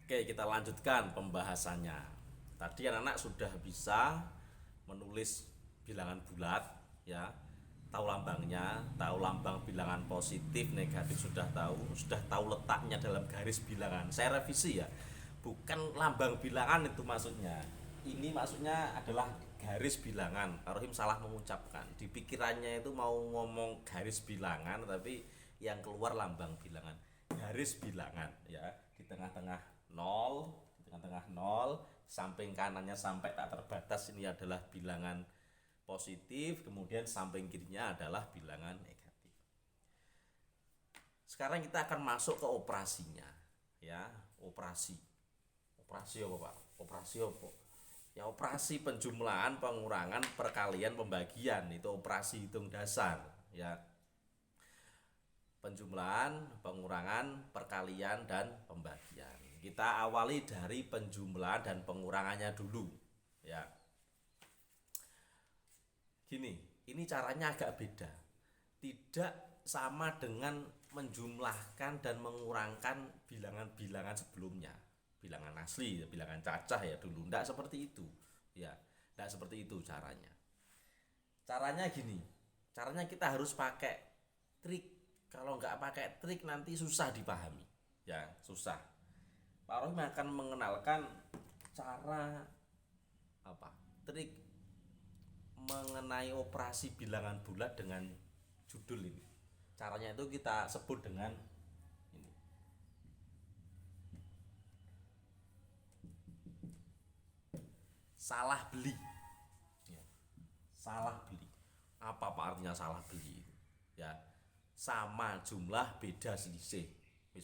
Oke, kita lanjutkan pembahasannya. Tadi anak-anak sudah bisa menulis bilangan bulat, ya. Tahu lambangnya, tahu lambang bilangan positif, negatif sudah tahu letaknya dalam garis bilangan. Saya revisi ya. Bukan lambang bilangan itu maksudnya. Ini maksudnya adalah garis bilangan. Rohim salah mengucapkan. Di pikirannya itu mau ngomong garis bilangan tapi yang keluar lambang bilangan. Garis bilangan ya, di tengah-tengah nol, samping kanannya sampai tak terbatas ini adalah bilangan positif, kemudian samping kirinya adalah bilangan negatif. Sekarang kita akan masuk ke operasinya, ya. Operasi apa, Pak? Operasi apa? Ya, operasi penjumlahan, pengurangan, perkalian, pembagian. Itu operasi hitung dasar, ya. Penjumlahan, pengurangan, perkalian, dan pembagian. Kita awali dari penjumlahan dan pengurangannya dulu, ya. Gini, ini caranya agak beda. Tidak sama dengan menjumlahkan dan mengurangkan bilangan-bilangan sebelumnya. Bilangan asli, bilangan cacah ya dulu. Tidak seperti itu. Ya, tidak seperti itu caranya. Caranya gini. Caranya kita harus pakai trik. Kalau nggak pakai trik nanti susah dipahami. Ya, susah. Pak Rohim akan mengenalkan cara trik mengenai operasi bilangan bulat dengan judul ini. Caranya itu kita sebut dengan ini. Salah beli. Ya. Salah beli. Apa artinya salah beli itu? Ya, sama jumlah beda selisih.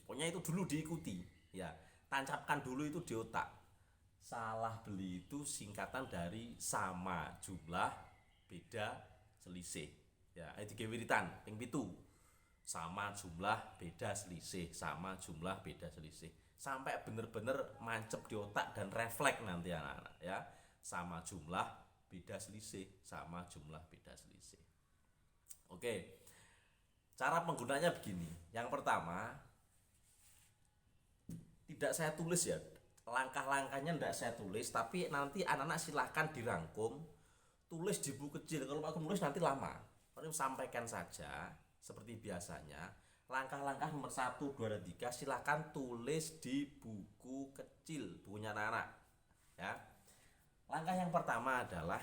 Pokoknya itu dulu diikuti. Ya, tancapkan dulu itu di otak. Salah beli itu singkatan dari sama jumlah beda selisih. Ya, itu wiritan ping 7. Sama jumlah beda selisih, sama jumlah beda selisih. Sampai bener-bener mancep di otak dan refleks nanti anak-anak, ya. Sama jumlah beda selisih, sama jumlah beda selisih. Oke. Cara penggunanya begini. Yang pertama, tidak saya tulis ya, langkah-langkahnya tidak saya tulis, tapi nanti anak-anak silahkan dirangkum, tulis di buku kecil. Kalau aku nulis nanti lama, aku sampaikan saja seperti biasanya. Langkah-langkah nomor 1, 2, dan 3 silahkan tulis di buku kecil, bukunya anak-anak, ya. Langkah yang pertama adalah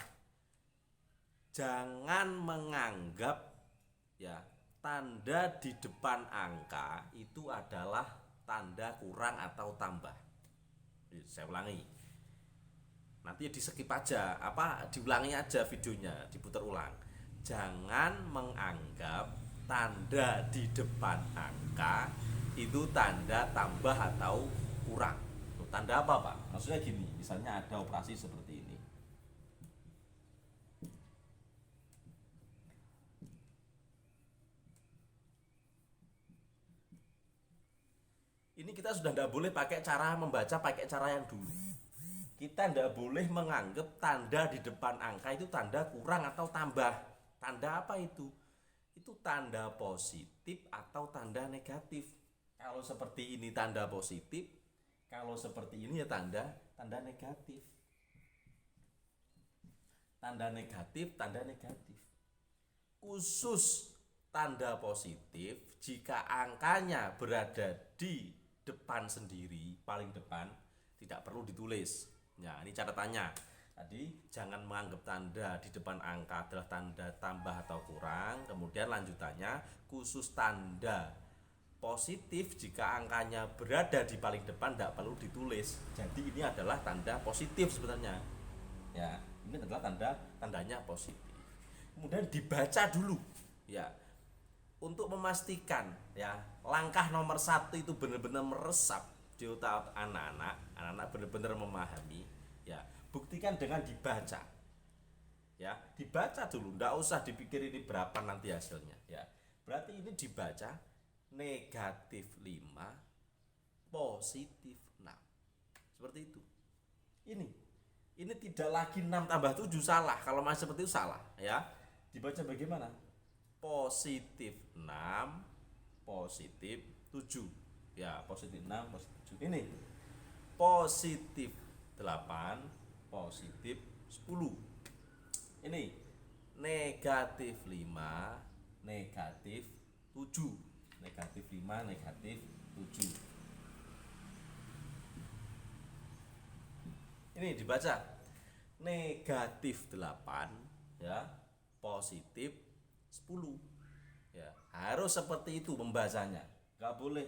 jangan menganggap, ya, tanda di depan angka itu adalah tanda kurang atau tambah. Saya ulangi. Nanti di skip aja, diulangi aja videonya, diputar ulang. Jangan menganggap tanda di depan angka itu tanda tambah atau kurang. Tanda apa, Pak? Maksudnya gini, misalnya ada operasi seperti ini. Ini kita sudah tidak boleh pakai cara membaca pakai cara yang dulu. Kita tidak boleh menganggap tanda di depan angka itu tanda kurang atau tambah. Tanda apa itu? Itu tanda positif atau tanda negatif. Kalau seperti ini tanda positif, kalau seperti ini ya tanda negatif. Tanda negatif, tanda negatif. Khusus tanda positif jika angkanya berada di depan sendiri, paling depan, tidak perlu ditulis. Ya, ini catatannya. Tadi jangan menganggap tanda di depan angka adalah tanda tambah atau kurang. Kemudian lanjutannya, khusus tanda positif jika angkanya berada di paling depan tidak perlu ditulis. Jadi ini adalah tanda positif sebenarnya. Ya, ini adalah tandanya positif. Kemudian dibaca dulu, ya, untuk memastikan, ya, langkah nomor 1 itu benar-benar meresap di otak anak-anak benar-benar memahami, ya. Buktikan dengan dibaca, ya, dibaca dulu, nggak usah dipikir ini berapa nanti hasilnya, ya. Berarti ini dibaca negatif 5 positif 6 seperti itu. Ini tidak lagi 6 tambah 7 salah. Kalau masih seperti itu salah, ya. Dibaca bagaimana? Positif 6 positif 7, ya, positif 6 positif 7. positif 8, positif 10. Ini negatif 5, negatif 7. Negatif 5, negatif 7. Ini dibaca negatif 8 ya, positif 10. Ya, harus seperti itu membacanya. Enggak boleh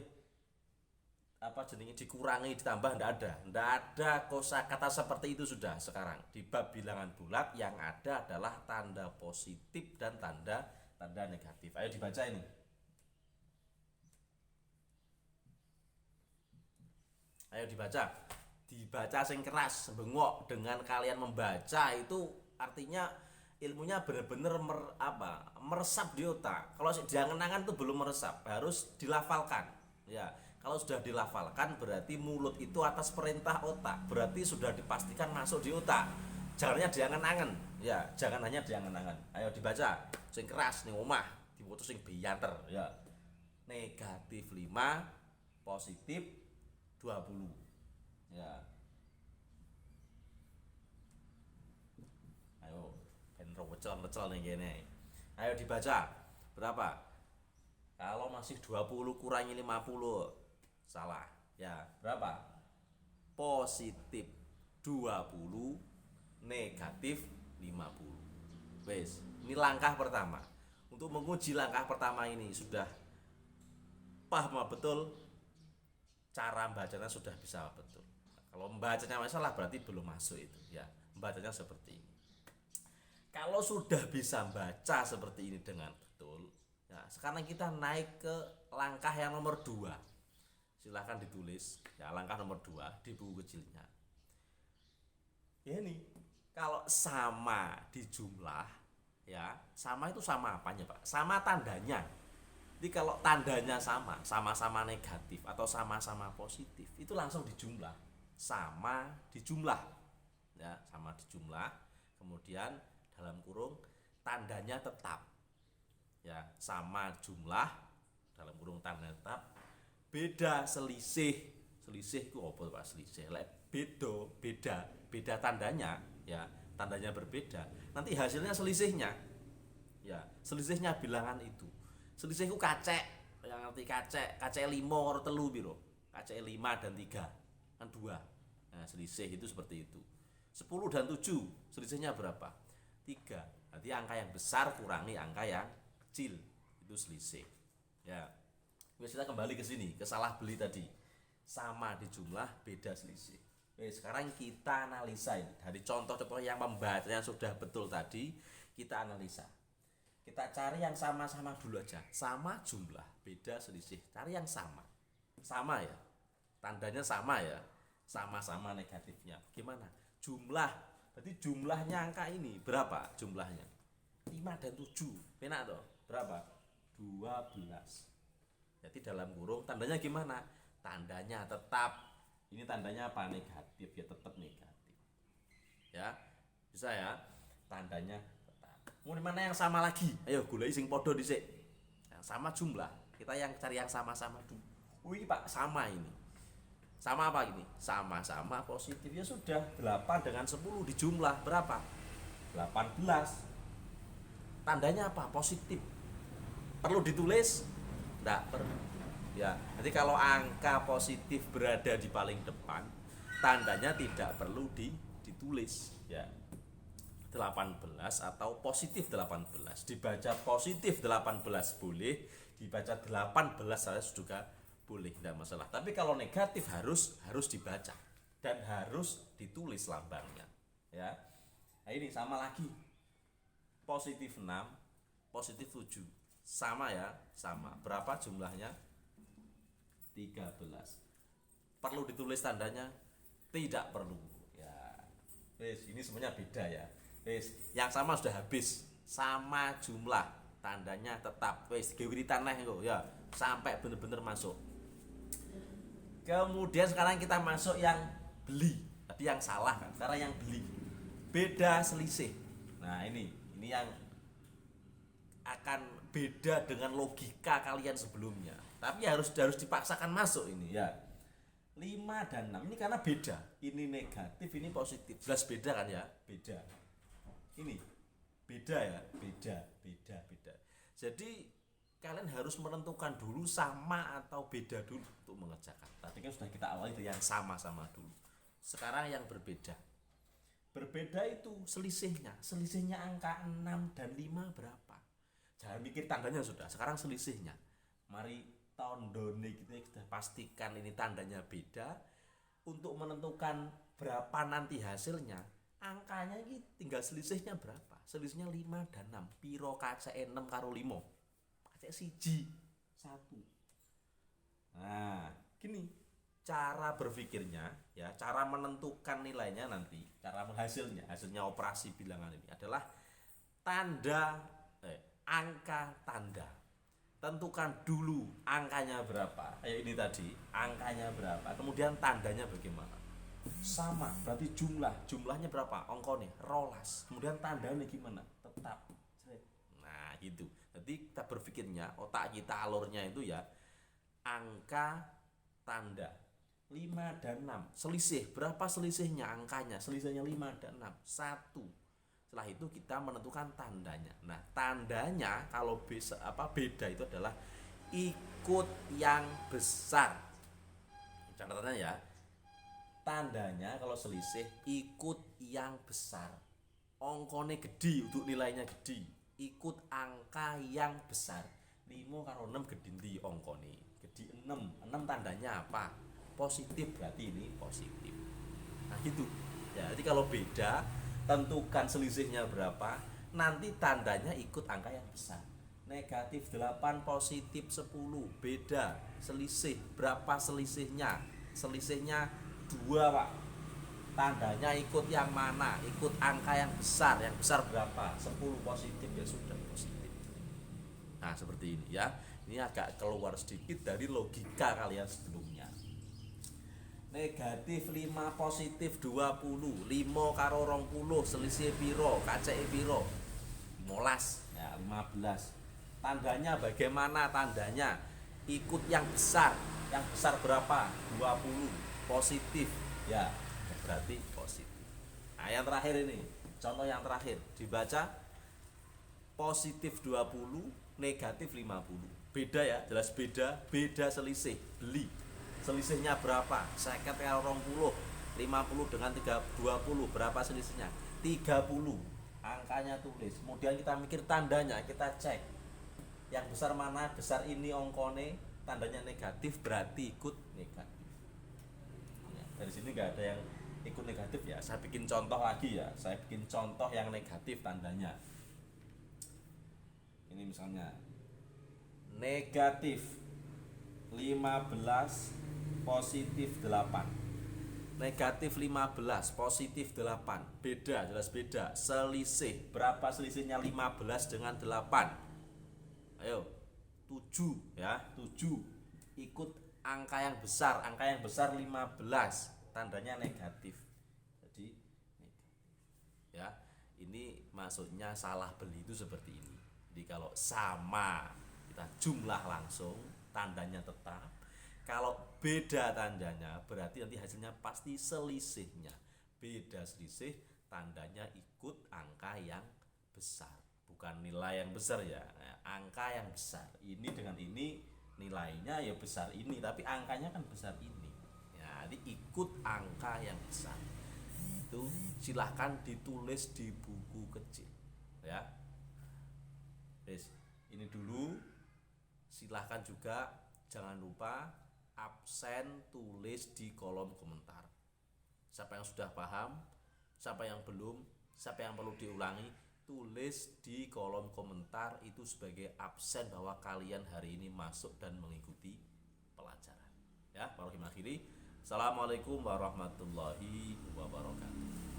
dikurangi ditambah, ndak ada kosakata seperti itu. Sudah sekarang di bab bilangan bulat yang ada adalah tanda positif dan tanda negatif. Ayo dibaca ini. Ayo dibaca sing keras, bengok. Dengan kalian membaca itu artinya ilmunya benar-benar meresap di otak. Kalau diangan-angan tuh belum meresap, harus dilafalkan. Ya, kalau sudah dilafalkan berarti mulut itu atas perintah otak, berarti sudah dipastikan masuk di otak. Jangan hanya diangan-angan. Ya, jangan hanya diangan-angan. Ayo dibaca sing keras ning omah, diputus sing biyanter ya. Negatif 5, positif 20. Ya. Ayo recel nih gini. Ayo dibaca. Berapa? Kalau masih 20 kurangi 50 salah. Ya, berapa? Positif 20, negatif 50. Wes, ini langkah pertama. Untuk menguji langkah pertama ini sudah paham betul, cara bacanya sudah bisa betul. Kalau membacanya masalah berarti belum masuk itu ya. Membacanya seperti ini. Kalau sudah bisa baca seperti ini dengan betul, ya, sekarang kita naik ke langkah yang nomor 2. Silahkan ditulis ya, langkah nomor 2 di buku kecilnya. Ya, ini kalau sama di jumlah ya, sama itu sama apanya Pak? Sama tandanya. Jadi kalau tandanya sama-sama negatif atau sama-sama positif, itu langsung dijumlah. Sama dijumlah. Ya, sama dijumlah. Kemudian dalam kurung tandanya tetap. Ya, sama jumlah dalam kurung tanda tetap, beda selisih. Selisih itu apa Pak? Selisih. Beda tandanya, ya, tandanya berbeda. Nanti hasilnya selisihnya. Ya, selisihnya bilangan itu. Selisih itu kacek, yang ngerti kacek 5 atau telu biro. Kacek 5 dan 3 kan 2. Nah, selisih itu seperti itu. 10 dan 7 selisihnya berapa? 3. Berarti angka yang besar kurangi angka yang kecil, itu selisih. Ya. Kita kembali ke sini, ke salah beli tadi. Sama di jumlah, beda selisih. Oke, sekarang kita analisa ini. Dari contoh-contoh yang membacanya sudah betul tadi, kita analisa. Kita cari yang sama-sama dulu aja. Sama jumlah, beda selisih. Cari yang sama. Sama ya. Tandanya sama ya. Sama-sama negatifnya. Gimana? Jumlah. Berarti jumlahnya angka ini berapa jumlahnya? 5 dan 7. Penak toh? Berapa? 12. Jadi dalam kurung tandanya gimana? Tandanya tetap. Ini tandanya apa? Negatif ya, tetap negatif. Ya. Bisa ya? Tandanya mau mana yang sama lagi? Ayo goleki sing padha dhisik. Yang sama jumlah. Kita yang cari yang sama-sama dulu. Wih Pak, sama ini. Sama apa ini? Sama-sama positif. Ya sudah, 8 dengan 10 dijumlah berapa? 18. Tandanya apa? Positif. Perlu ditulis? Enggak perlu. Ya, nanti kalau angka positif berada di paling depan, tandanya tidak perlu ditulis, ya. 18 atau positif 18. Dibaca positif 18 boleh, dibaca 18 saja juga boleh, tidak masalah. Tapi kalau negatif harus dibaca dan harus ditulis lambangnya, ya. Nah, ini sama lagi. Positif 6, positif 7. Sama ya, sama. Berapa jumlahnya? 13. Perlu ditulis tandanya? Tidak perlu. Ya. Ini semuanya beda ya. Yang sama sudah habis, sama jumlah, tandanya tetap. Gewiritan neh ya, sampai benar-benar masuk. Kemudian sekarang kita masuk yang beli. Tadi yang salah kan, sekarang yang beli. Beda selisih. Nah, ini yang akan beda dengan logika kalian sebelumnya. Tapi harus dipaksakan masuk ini ya. 5 dan 6 ini karena beda. Ini negatif, ini positif. Jelas beda kan ya? Beda. Ini beda ya, beda. Jadi kalian harus menentukan dulu sama atau beda dulu untuk mengerjakan. Tadi kan sudah kita awali dari yang sama-sama dulu. Sekarang yang berbeda. Berbeda itu selisihnya. Selisihnya angka 6 dan 5 berapa? Jangan mikir tandanya sudah. Sekarang selisihnya. Mari tandane kita sudah pastikan ini tandanya beda. Untuk menentukan berapa nanti hasilnya, angkanya ini tinggal selisihnya berapa? Selisihnya 5 dan 6. Piro kacake 6 karo 5? Kacake 1. Nah, gini cara berpikirnya ya, cara menentukan nilainya nanti, cara hasilnya operasi bilangan ini adalah angka tanda. Tentukan dulu angkanya berapa. Kayak ini tadi, angkanya berapa. Kemudian tandanya bagaimana? Sama, berarti jumlahnya berapa? Ongkone rolas. Kemudian tandanya gimana? Tetap. Nah, gitu. Jadi kita berpikirnya, otak kita alurnya itu ya angka tanda 5 dan 6. Selisih, berapa selisihnya angkanya? Selisihnya 5 dan 6. 1. Setelah itu kita menentukan tandanya. Nah, tandanya kalau beda itu adalah ikut yang besar. Catatannya ya. Tandanya kalau selisih ikut yang besar. Ongkone gede untuk nilainya gede. Ikut angka yang besar. 5 karo 6 gede ndi ongkone? Gede 6. 6 tandanya apa? Positif, berarti ini positif. Nah, gitu. Ya, jadi kalau beda tentukan selisihnya berapa, nanti tandanya ikut angka yang besar. Negatif 8, positif 10, beda, selisih, berapa selisihnya? Selisihnya 2 Pak. Tandanya ikut yang mana? Ikut angka yang besar berapa? 10, positif, ya sudah positif. Nah, seperti ini ya. Ini agak keluar sedikit dari logika kalian sebelumnya. Negatif 5, positif 20. 5 karo 20 selisih piro? Kaceke piro? 15. Ya, 15. Tandanya bagaimana tandanya? Ikut yang besar. Yang besar berapa? 20. Positif. Ya, berarti positif. Nah, yang terakhir ini. Contoh yang terakhir. Dibaca positif 20, negatif 50. Beda ya, jelas beda. Beda selisih. Beli. Selisihnya berapa? 50 karo 20. 50 dengan 20 berapa selisihnya? 30. Angkanya tulis. Kemudian kita mikir tandanya, kita cek. Yang besar mana? Besar ini ongkone, tandanya negatif berarti ikut negatif. Ya, dari sini nggak ada yang ikut negatif ya. Saya bikin contoh lagi ya. Saya bikin contoh yang negatif tandanya. Ini misalnya negatif 15, positif 8. Negatif 15, positif 8. Beda, jelas beda. Selisih, berapa selisihnya 15 dengan 8? Ayo, 7 ya, 7. Ikut angka yang besar 15, tandanya negatif. Jadi negatif. Ya, ini maksudnya salah beli itu seperti ini. Jadi kalau sama kita jumlah langsung, tandanya tetap. Kalau beda tandanya berarti nanti hasilnya pasti selisihnya. Beda selisih, tandanya ikut angka yang besar. Bukan nilai yang besar ya, angka yang besar. Ini dengan ini nilainya ya besar ini, tapi angkanya kan besar ini. Ya, jadi ikut angka yang besar. Itu silahkan ditulis di buku kecil. Ya. Yes, ini dulu. Silahkan juga jangan lupa absen tulis di kolom komentar. Siapa yang sudah paham, siapa yang belum, siapa yang perlu diulangi, tulis di kolom komentar itu sebagai absen bahwa kalian hari ini masuk dan mengikuti pelajaran. Ya, warahmatullahi wabarakatuh. Assalamualaikum warahmatullahi wabarakatuh.